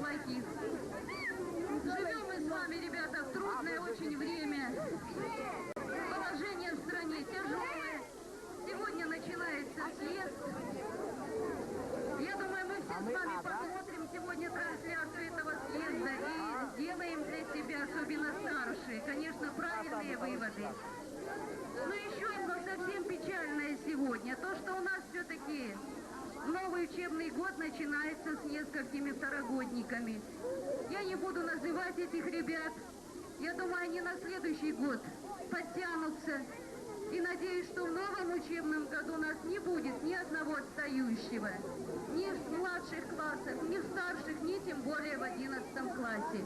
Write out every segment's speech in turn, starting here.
плохих. Живем мы с вами, ребята, в трудное очень время. Положение в стране тяжелое. Сегодня начинается съезд. Я думаю, мы все с вами посмотрим сегодня трансляцию этого съезда и сделаем для себя, особенно старшие, конечно, правильные выводы. Но еще одно совсем печальное сегодня, то, что у нас все-таки новый учебный год начинается с несколькими второгодниками. Я не буду называть этих ребят. Я думаю, они на следующий год подтянутся. И надеюсь, что в новом учебном году у нас не будет ни одного отстающего. Ни в младших классах, ни в старших, ни тем более в 11 классе.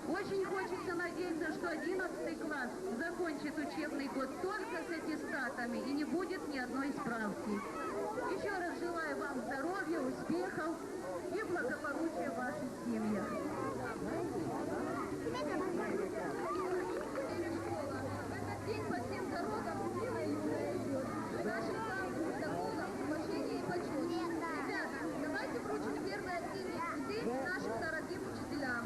Очень хочется надеяться, что 11 класс закончит учебный год только с аттестатами и не будет ни одной справки. Еще раз желаю вам здоровья, успехов и благополучия в ваших семьях. День по всем дорогам наши самые дорогам, уважение и почет. Ребята, давайте вручим первые активные людей нашим дорогим учителям.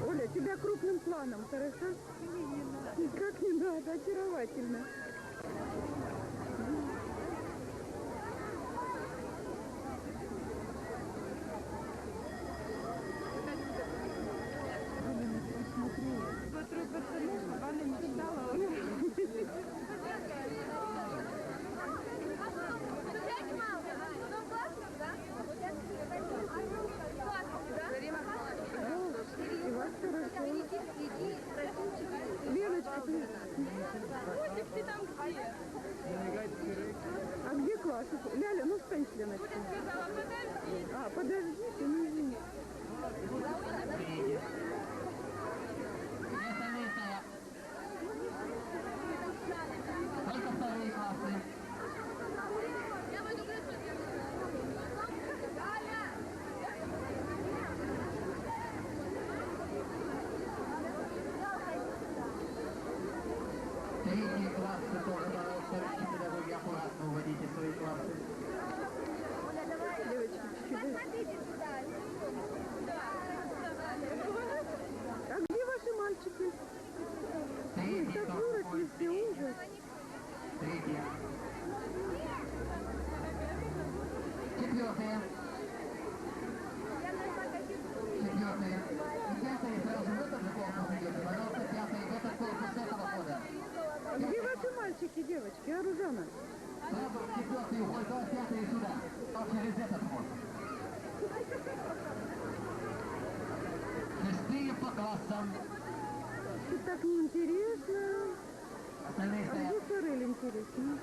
Оля, тебя крупным планом, хорошо? Как не надо, очаровательно. Леночка, ты... Ты там где? А где класс? Ляля, ну встань, Леночка. А, подождите, ну извини. Только вторые классы. Третьи классы тоже, пожалуйста, педагоги, аккуратно уводите свои классы. Девочки, Посмотрите сюда. а где ваши мальчики? Ой, Третий так класс. выросли все, ужас. Третий. Четвертые. Четвертые. И пятые сразу в этот же корпус идете. Пожалуйста, пятые в этот корпус этого года. Где ваши мальчики, девочки, Аружана? Сразу в четвертый уход, а пятые сюда. Вот через этот ход. Шестые по классам. Тут так неинтересно. Остальные А стоят. где форель интересно?